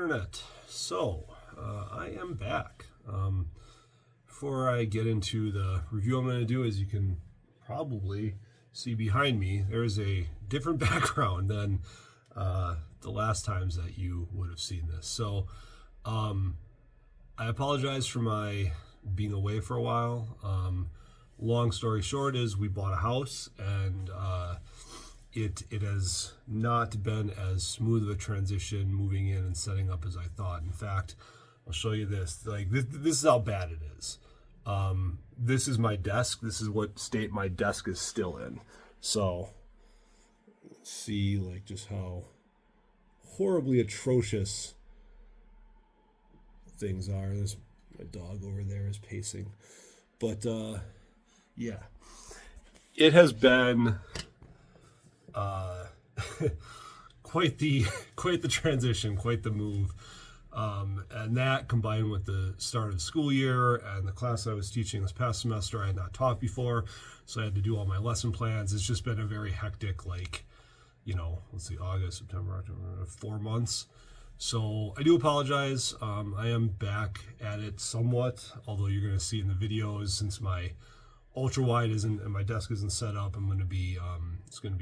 Internet. So, I am back. Before I get into the review I'm going to do, as you can probably see behind me, there is a different background than the last times that you would have seen this. So, I apologize for my being away for a while. Long story short is we bought a house, and it has not been as smooth of a transition moving in and setting up as I thought. In fact, I'll show you this. This is how bad it is. This is my desk. This is what state my desk is still in. So see just how horribly atrocious things are. There's my dog over there is pacing. But yeah, it has been quite the transition, quite the move, and that combined with the start of the school year and the class I was teaching this past semester I had not taught before, so I had to do all my lesson plans. It's just been a very hectic, let's see, August, September, October, 4 months. So I do apologize. I am back at it somewhat, although you're going to see in the videos, since my ultra wide isn't and my desk isn't set up, I'm going to be it's going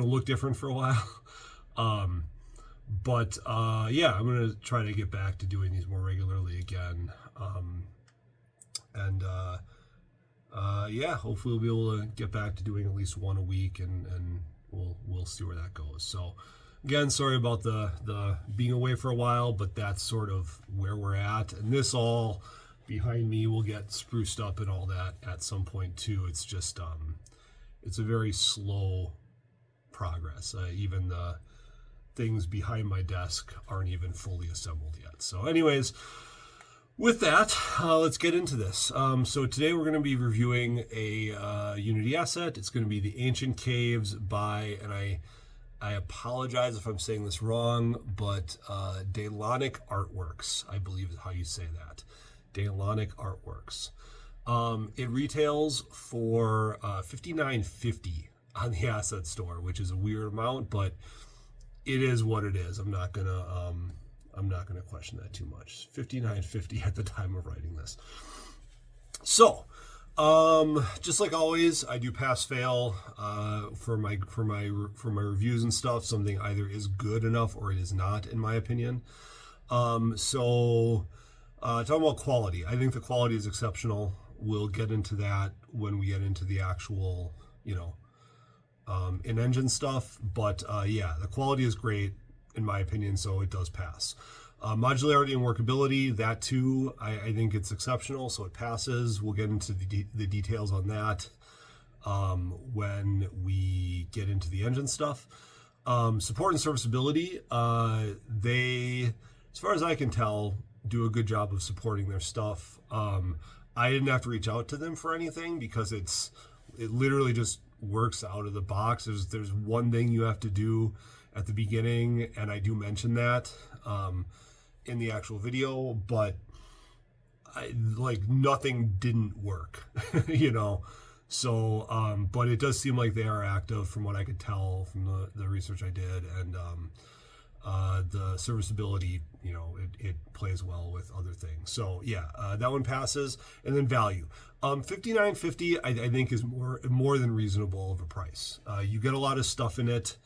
to look different for a while. But yeah, I'm going to try to get back to doing these more regularly again. Yeah, hopefully we'll be able to get back to doing at least one a week, and we'll see where that goes. So again, sorry about the being away for a while, but that's sort of where we're at. And this all behind me will get spruced up and all that at some point too. It's just it's a very slow progress. Even the things behind my desk aren't even fully assembled yet. So anyways, with that, let's get into this. So today we're going to be reviewing a Unity asset. It's going to be the Ancient Caves by, and I apologize if I'm saying this wrong, but Daylonic Artworks, I believe is how you say that. Daylonic Artworks. It retails for $59.50 on the asset store, which is a weird amount, but it is what it is. I'm not gonna question that too much. $59.50 at the time of writing this. So, just like always, I do pass fail for my reviews and stuff. Something either is good enough or it is not, in my opinion. Talking about quality, I think the quality is exceptional. We'll get into that when we get into the actual, in-engine stuff. But yeah, the quality is great, in my opinion, so it does pass. Modularity and workability, that too, I think it's exceptional, so it passes. We'll get into the details on that when we get into the engine stuff. Support and serviceability, they, as far as I can tell, do a good job of supporting their stuff. I didn't have to reach out to them for anything because it literally just works out of the box. There's one thing you have to do at the beginning, and I do mention that in the actual video, but nothing didn't work, So, but it does seem like they are active from what I could tell from the research I did, and the serviceability, it plays well with other things. So yeah, that one passes. And then value, $59.50 I think is more than reasonable of a price. You get a lot of stuff in it,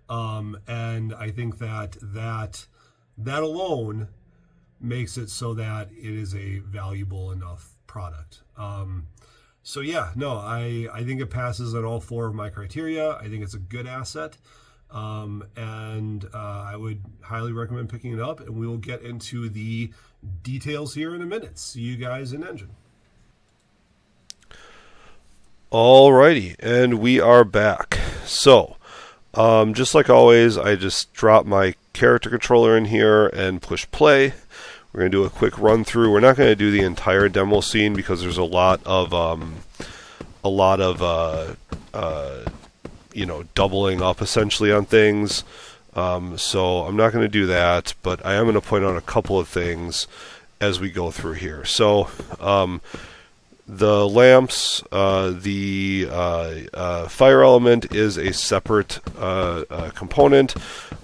and I think that alone makes it so that it is a valuable enough product. So yeah, no, I think it passes on all 4 of my criteria. I think it's a good asset. And I would highly recommend picking it up, and we will get into the details here in a minute. See you guys in engine. Alrighty, and we are back. So, just like always, I just drop my character controller in here and push play. We're going to do a quick run through. We're not going to do the entire demo scene because there's a lot of doubling up essentially on things. So I'm not going to do that, but I am going to point out a couple of things as we go through here. So the lamps, the fire element is a separate component.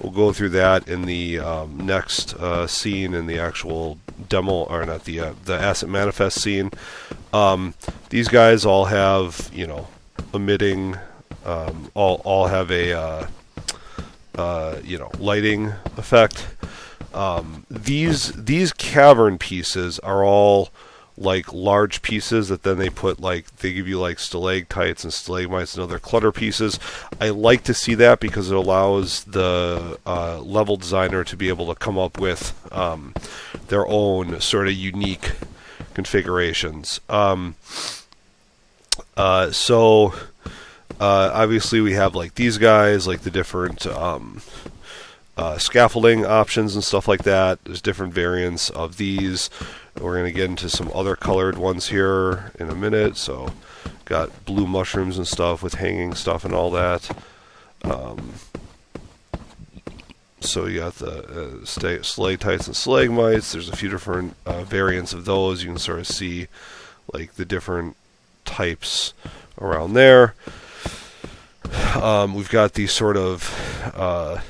We'll go through that in the next scene in the actual demo, or not the asset manifest scene. These guys all have, emitting, all have a lighting effect. These cavern pieces are all like large pieces that then they give you like stalactites and stalagmites and other clutter pieces. I like to see that because it allows the level designer to be able to come up with their own sort of unique configurations. So obviously we have like these guys, like the different scaffolding options and stuff like that. There's different variants of these. We're going to get into some other colored ones here in a minute. So got blue mushrooms and stuff with hanging stuff and all that. So you got the stalactites and stalagmites. There's a few different variants of those. You can sort of see like the different types around there. We've got these sort of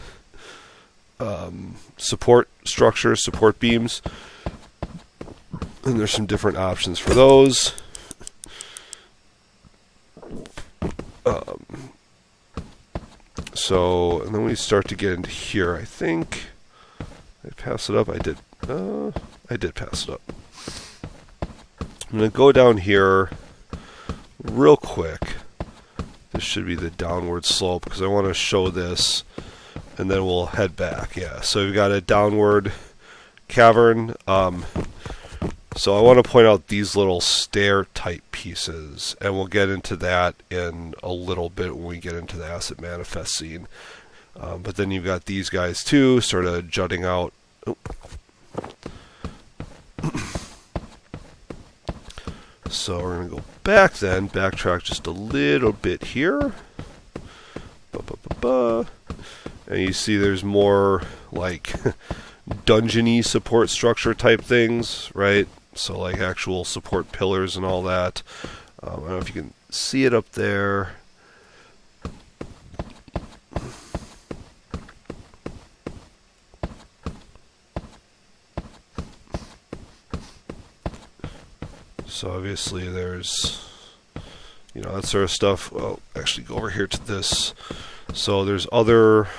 support structures, support beams, and there's some different options for those. And then we start to get into here. I think I pass it up. I did pass it up. I'm going to go down here real quick. This should be the downward slope because I want to show this, and then we'll head back. Yeah, so we've got a downward cavern. So I want to point out these little stair type pieces, and we'll get into that in a little bit when we get into the asset manifest scene. But then you've got these guys too, sort of jutting out. So we're going to go back then, backtrack just a little bit here. And you see there's more like dungeony support structure type things, right? So like actual support pillars and all that. I don't know if you can see it up there. So obviously there's, that sort of stuff. Well, actually go over here to this. So there's other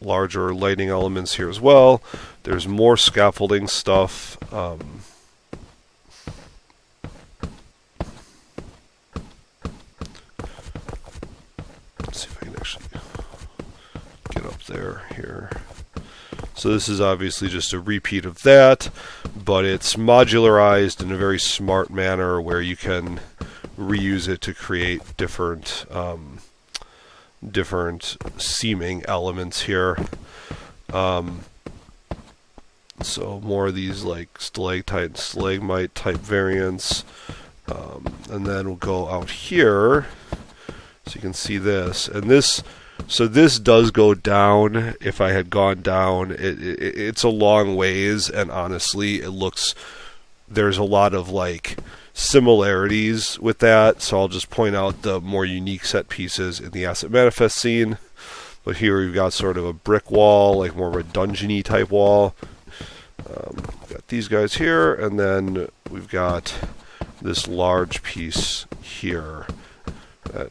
larger lighting elements here as well. There's more scaffolding stuff. Let's see if I can actually get up there here. So this is obviously just a repeat of that, but it's modularized in a very smart manner where you can reuse it to create different seaming elements here. So more of these like stalactite and stalagmite type variants. And then we'll go out here so you can see this. And this does go down. If I had gone down, it's a long ways, and honestly there's a lot of like similarities with that, so I'll just point out the more unique set pieces in the asset manifest scene. But here we've got sort of a brick wall, like more of a dungeony type wall. We've got these guys here, and then we've got this large piece here that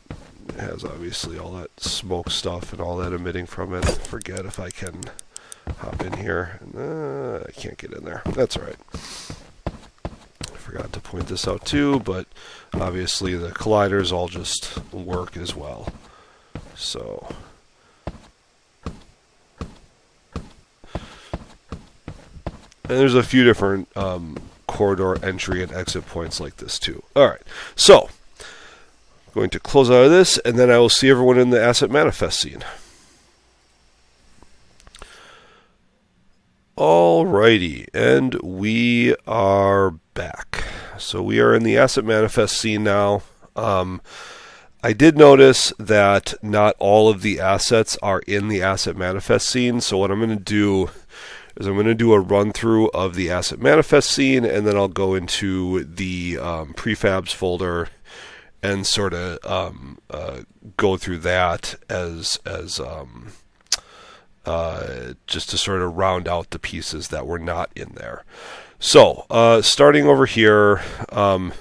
has obviously all that smoke stuff and all that emitting from it. Forget if I can hop in here. I can't get in there. That's all right. Forgot to point this out too, but obviously the colliders all just work as well. So and there's a few different corridor entry and exit points like this too. Alright, so I'm going to close out of this, and then I will see everyone in the asset manifest scene. Alrighty, and we are back. So we are in the asset manifest scene now. I did notice that not all of the assets are in the asset manifest scene, so what I'm going to do is I'm going to do a run through of the asset manifest scene, and then I'll go into the prefabs folder and sort of go through that as just to sort of round out the pieces that were not in there. So starting over here, we'll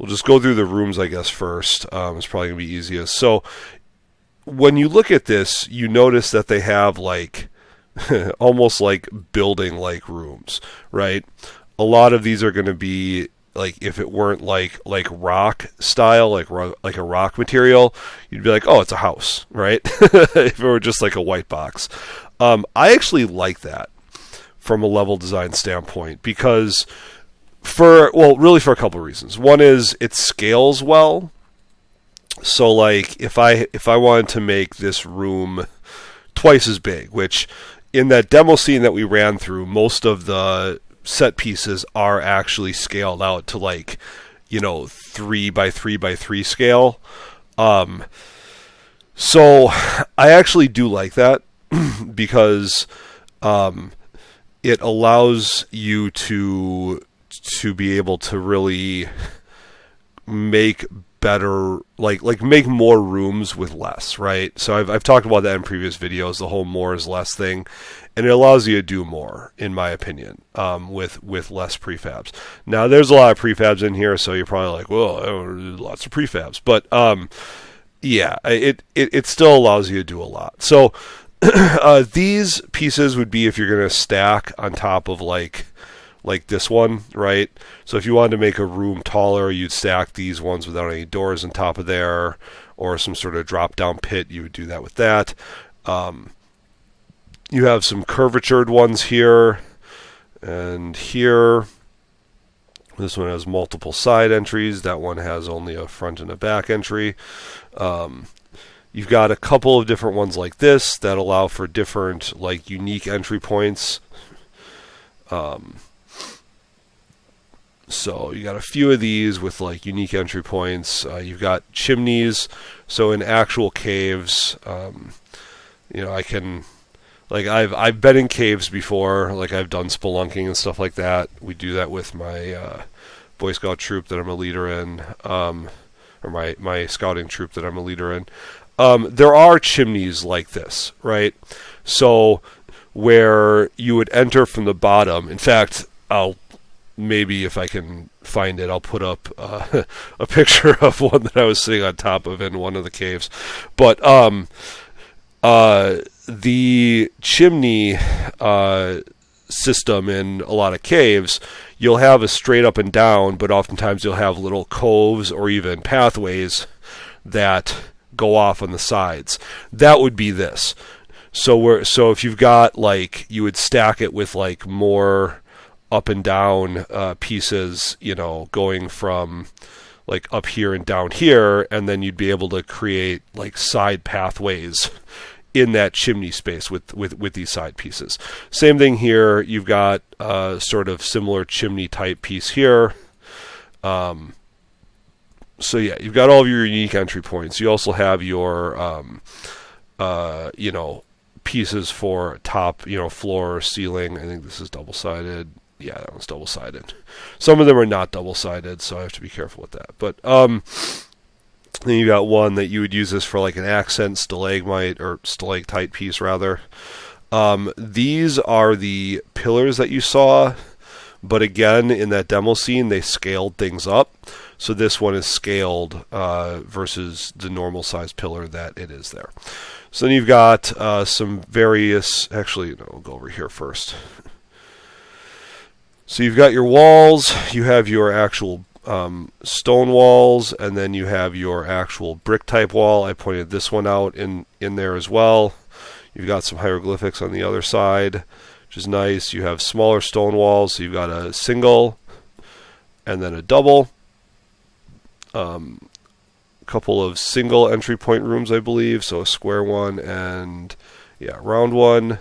just go through the rooms, I guess, first. It's probably going to be easiest. So when you look at this, you notice that they have like almost like building-like rooms, right? A lot of these are going to be like, if it weren't like rock style, like a rock material, you'd be like, oh, it's a house, right? If it were just like a white box. I actually like that from a level design standpoint, because really for a couple of reasons. One is it scales well. So like if I wanted to make this room twice as big, which in that demo scene that we ran through, most of the set pieces are actually scaled out to 3 by 3 by 3 scale. So I actually do like that because it allows you to be able to really make better, like make more rooms with less, right? So I've talked about that in previous videos, the whole more is less thing, and it allows you to do more, in my opinion, with less prefabs. Now there's a lot of prefabs in here, so you're probably like, well, lots of prefabs, but yeah, it still allows you to do a lot. So these pieces would be if you're going to stack on top of like this one, right? So if you wanted to make a room taller, you'd stack these ones without any doors on top of there, or some sort of drop-down pit, you would do that with that. You have some curvatured ones here, and here. This one has multiple side entries. That one has only a front and a back entry. You've got a couple of different ones like this that allow for different, unique entry points. So you got a few of these with unique entry points. You've got chimneys. So in actual caves, I can, I've been in caves before. I've done spelunking and stuff like that. We do that with my Boy Scout troop that I'm a leader in, or my scouting troop that I'm a leader in. There are chimneys like this, right? So where you would enter from the bottom. In fact, maybe if I can find it, I'll put up a picture of one that I was sitting on top of in one of the caves. But the chimney system in a lot of caves, you'll have a straight up and down, but oftentimes you'll have little coves or even pathways that go off on the sides. That would be this. So if you've got you would stack it with more up and down pieces, going from up here and down here, and then you'd be able to create side pathways in that chimney space with these side pieces. Same thing here. You've got sort of similar chimney type piece here. So yeah, you've got all of your unique entry points. You also have your pieces for top, floor, ceiling. I think this is double-sided. Yeah, that one's double-sided. Some of them are not double-sided, so I have to be careful with that. But then you got one that you would use this for an accent stalagmite or stalactite piece rather. These are the pillars that you saw, but again in that demo scene they scaled things up. So this one is scaled versus the normal size pillar that it is there. So then you've got some various. Actually, no, we'll go over here first. So you've got your walls, you have your actual stone walls, and then you have your actual brick type wall. I pointed this one out in there as well. You've got some hieroglyphics on the other side, which is nice. You have smaller stone walls, so you've got a single and then a double. Couple of single entry point rooms, I believe, so a square one and round one.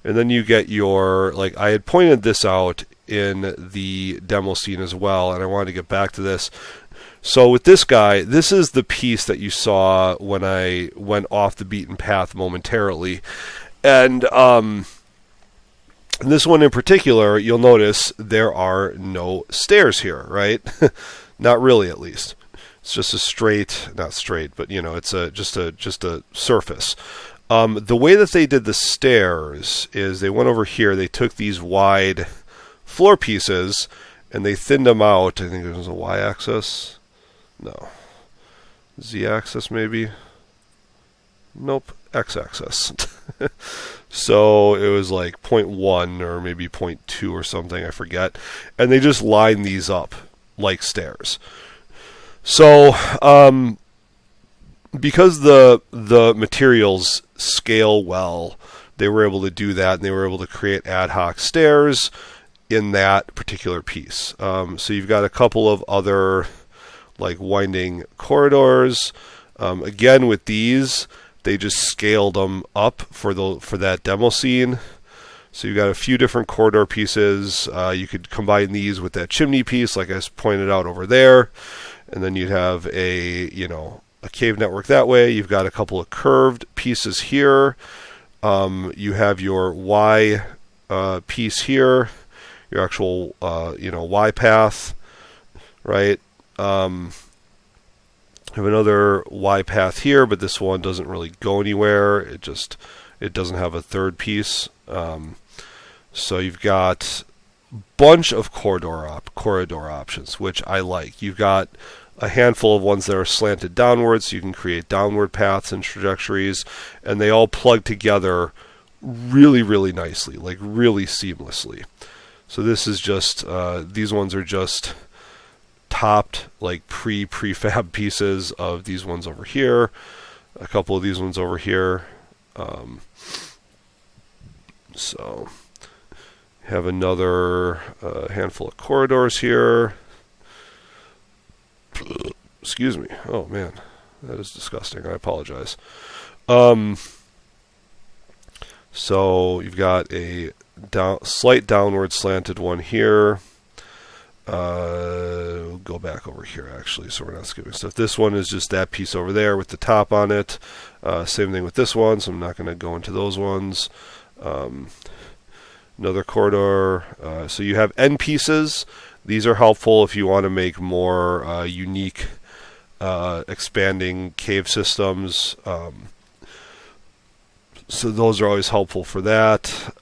And then you get your, I had pointed this out in the demo scene as well, and I wanted to get back to this. So with this guy, this is the piece that you saw when I went off the beaten path momentarily. And And this one in particular, you'll notice there are no stairs here, right? Not really, at least. It's just a straight, not straight, but it's just a surface. The way that they did the stairs is they went over here. They took these wide floor pieces and they thinned them out. I think there's a y-axis. No. Z-axis maybe. Nope. X-axis. So it was like 0.1 or maybe 0.2 or something. I forget. And they just lined these up like stairs. So because the materials scale well, they were able to do that, and they were able to create ad hoc stairs in that particular piece. So you've got a couple of other like winding corridors. Again, with these, they just scaled them up for that demo scene. So you've got a few different corridor pieces. You could combine these with that chimney piece, like I pointed out over there, and then you'd have a cave network that way. You've got a couple of curved pieces here. You have your Y piece here, your actual Y path, right? Have another Y path here, but this one doesn't really go anywhere. It doesn't have a third piece. So you've got a bunch of corridor options, which I like. You've got a handful of ones that are slanted downwards, so you can create downward paths and trajectories, and they all plug together really, really nicely, like really seamlessly. So this is just, these ones are just topped, like prefab pieces of these ones over here, a couple of these ones over here. So have another handful of corridors here. Excuse me. Oh man, that is disgusting. I apologize. So you've got a slight downward slanted one here. We'll go back over here actually, so we're not skipping stuff. This one is just that piece over there with the top on it. Same thing with this one, so I'm not going to go into those ones. Another corridor. So you have end pieces. These are helpful if you want to make more unique expanding cave systems. So those are always helpful for that.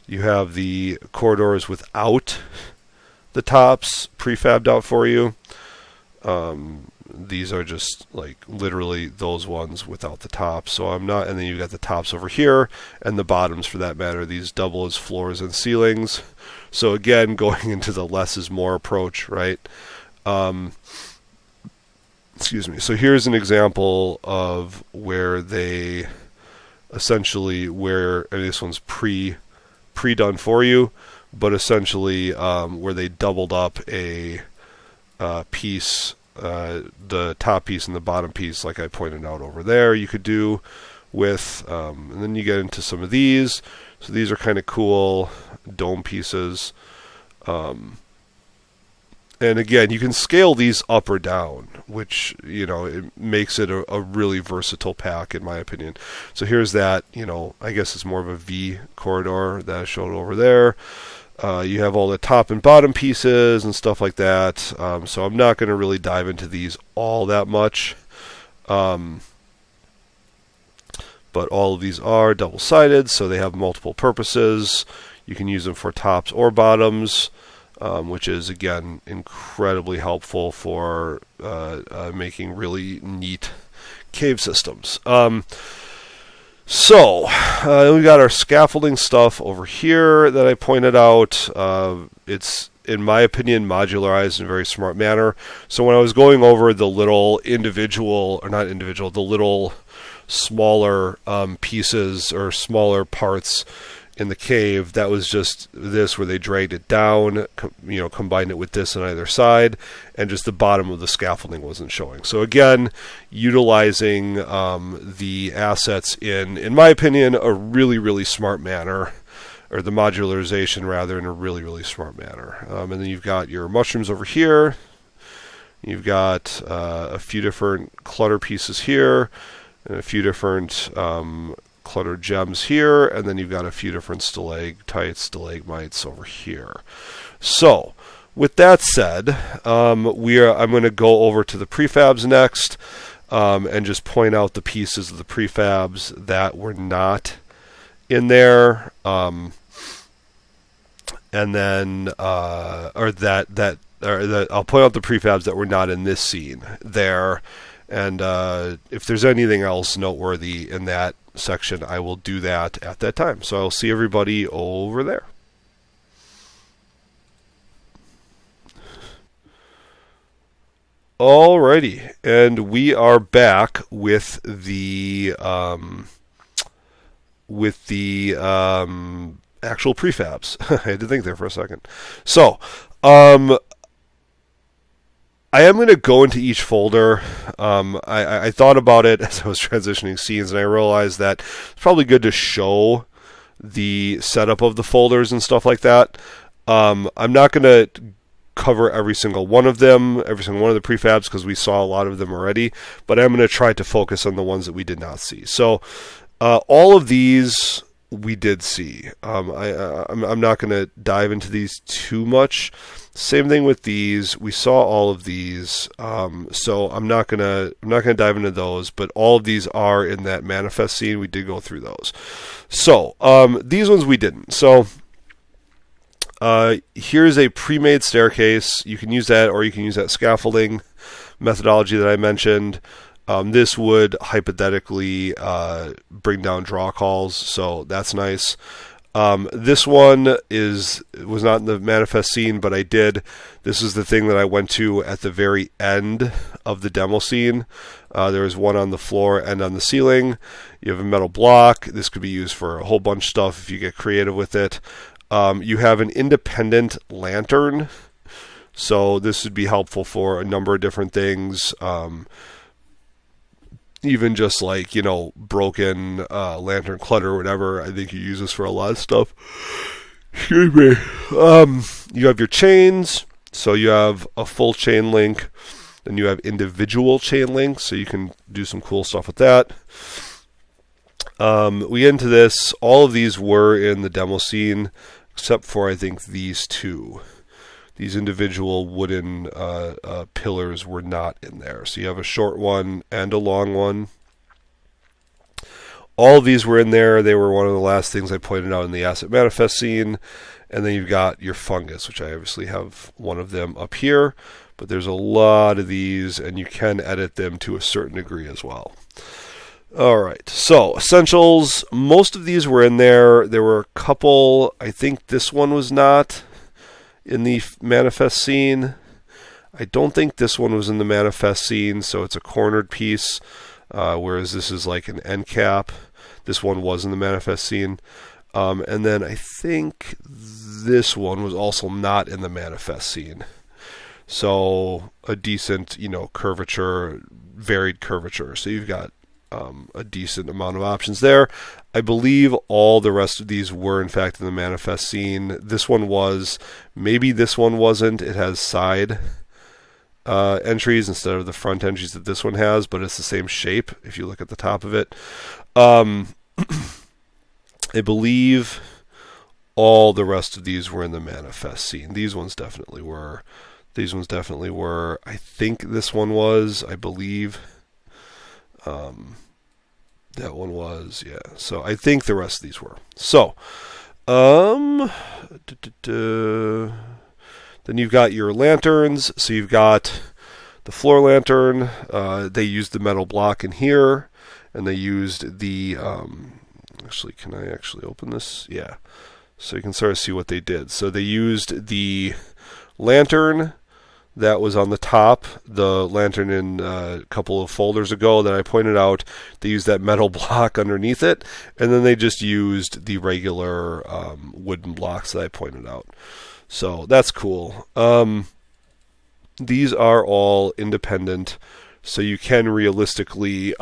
You have the corridors without the tops prefabbed out for you. These are just like literally those ones without the tops. So I'm not, and then you've got the tops over here and the bottoms for that matter. These double as floors and ceilings. So again, going into the less is more approach, right? Excuse me. So here's an example of where they essentially this one's pre-done for you, but essentially where they doubled up a piece, the top piece and the bottom piece, like I pointed out over there. You could do with, and then you get into some of these. So these are kind of cool dome pieces. And again, you can scale these up or down, which, it makes it a really versatile pack, in my opinion. So here's that, I guess it's more of a V corridor that I showed over there. You have all the top and bottom pieces and stuff like that. So I'm not going to really dive into these all that much. But all of these are double-sided, so they have multiple purposes. You can use them for tops or bottoms. Which is, again, incredibly helpful for making really neat cave systems. So we got our scaffolding stuff over here that I pointed out. It's, in my opinion, modularized in a very smart manner. So when I was going over the little the little smaller pieces or smaller parts in the cave, that was just this where they dragged it down, combined it with this on either side, and just the bottom of the scaffolding wasn't showing. So again, utilizing the assets in my opinion, a really, really smart manner, or the modularization rather, in a really, really smart manner. And then you've got your mushrooms over here. You've got a few different clutter pieces here, and a few different cluttered gems here, and then you've got a few different stalactites, stalagmites over here. So, with that said, I'm going to go over to the prefabs next, and just point out the pieces of the prefabs that were not in there, and then I'll point out the prefabs that were not in this scene there, and if there's anything else noteworthy in that section, I will do that at that time. So I'll see everybody over there. Alrighty, and we are back with the actual prefabs. I had to think there for a second. So, I am going to go into each folder. I thought about it as I was transitioning scenes, and I realized that it's probably good to show the setup of the folders and stuff like that. I'm not going to cover every single one of them, every single one of the prefabs, because we saw a lot of them already, but I'm going to try to focus on the ones that we did not see. So all of these we did see. I'm not going to dive into these too much. Same thing with these. We saw all of these, so I'm not gonna dive into those. But all of these are in that manifest scene. We did go through those. So these ones we didn't. So here's a pre-made staircase. You can use that, or you can use that scaffolding methodology that I mentioned. This would hypothetically bring down draw calls, so that's nice. This one was not in the manifest scene, but I did. This is the thing that I went to at the very end of the demo scene. There was one on the floor and on the ceiling. You have a metal block. This could be used for a whole bunch of stuff if you get creative with it. You have an independent lantern, so this would be helpful for a number of different things. Even just like, broken lantern clutter or whatever. I think you use this for a lot of stuff. Excuse me. You have your chains. So you have a full chain link. Then you have individual chain links. So you can do some cool stuff with that. We get into this. All of these were in the demo scene, except for, I think, these two. These individual wooden pillars were not in there. So you have a short one and a long one. All of these were in there. They were one of the last things I pointed out in the asset manifest scene. And then you've got your fungus, which I obviously have one of them up here. But there's a lot of these, and you can edit them to a certain degree as well. All right, so essentials. Most of these were in there. There were a couple. I think this one was not in the manifest scene. I don't think this one was in the manifest scene, so it's a cornered piece, whereas this is like an end cap. This one was in the manifest scene. And then I think this one was also not in the manifest scene. So a decent, curvature, varied curvature. So you've got a decent amount of options there. I believe all the rest of these were in fact in the manifest scene. This one was. Maybe this one wasn't. It has side entries instead of the front entries that this one has, but it's the same shape if you look at the top of it. I believe all the rest of these were in the manifest scene. These ones definitely were. I think this one was. I believe that one was, yeah. So I think the rest of these were. So, then you've got your lanterns. So you've got the floor lantern. They used the metal block in here, and they used the. Actually, can I actually open this? Yeah. So you can sort of see what they did. So they used the lantern that was on the top, the lantern in a couple of folders ago that I pointed out. They used that metal block underneath it, and then they just used the regular wooden blocks that I pointed out. So that's cool. These are all independent, so you can realistically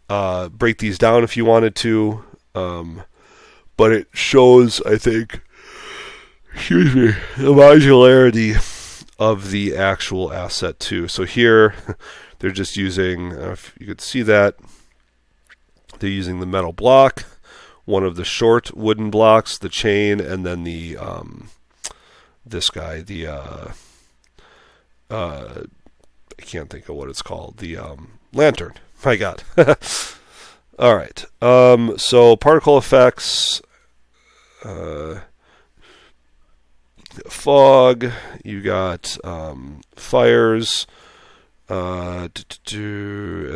break these down if you wanted to, but it shows, I think, the modularity of the actual asset too. So here they're just using, if you could see that, They're using the metal block, one of the short wooden blocks, the chain, and then the this guy, the I can't think of what it's called, the lantern. My God. All right. So particle effects, fog. You got fires. And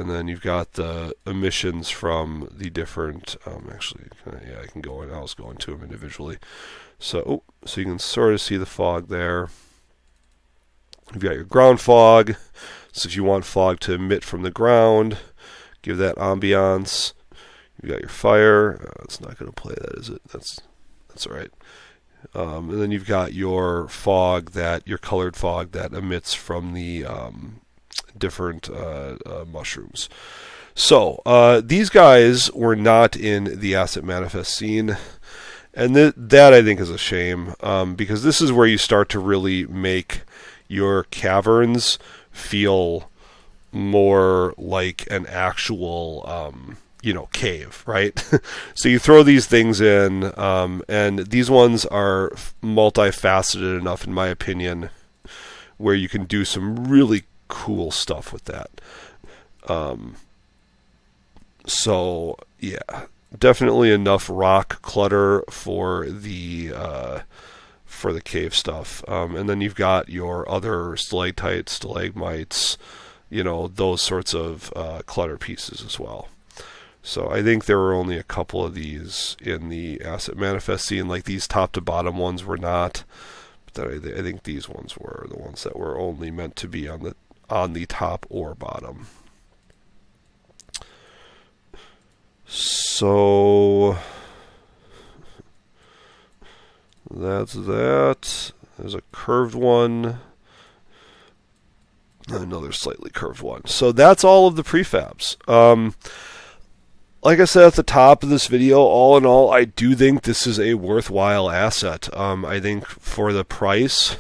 then you've got the emissions from the different. Actually, yeah, I can go in. I was going to them individually. So you can sort of see the fog there. You've got your ground fog. So if you want fog to emit from the ground, give that ambiance. You've got your fire. It's not going to play that, is it? That's all right. And then you've got your fog, your colored fog that emits from the different mushrooms. So these guys were not in the asset manifest scene, and that I think is a shame, because this is where you start to really make your caverns feel more like an actual cave, right? So you throw these things in, and these ones are multifaceted enough, in my opinion, where you can do some really cool stuff with that. So yeah, definitely enough rock clutter for the cave stuff. And then you've got your other stalactites, stalagmites, those sorts of clutter pieces as well. So I think there were only a couple of these in the asset manifest scene, like these top to bottom ones were not. But I think these ones were the ones that were only meant to be on the top or bottom. So that's that. There's a curved one. Another slightly curved one. So that's all of the prefabs. Like I said at the top of this video, all in all, I do think this is a worthwhile asset. I think for the price,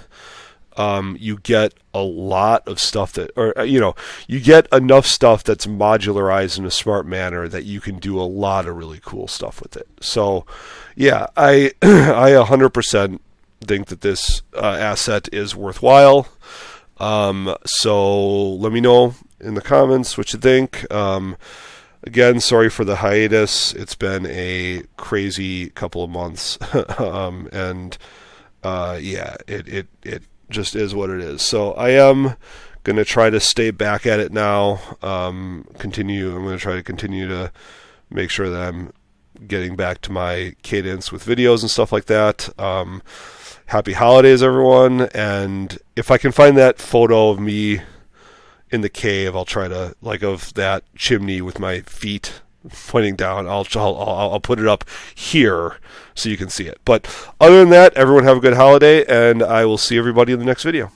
you get a lot of stuff you get enough stuff that's modularized in a smart manner that you can do a lot of really cool stuff with it. So, yeah, I 100% think that this asset is worthwhile. So let me know in the comments what you think. Again, sorry for the hiatus. It's been a crazy couple of months, and it just is what it is. So I am going to try to stay back at it now. I'm going to try to continue to make sure that I'm getting back to my cadence with videos and stuff like that. Happy holidays, everyone. And if I can find that photo of me in the cave, I'll try to, of that chimney with my feet pointing down, I'll put it up here so you can see it. But other than that, everyone have a good holiday, and I will see everybody in the next video.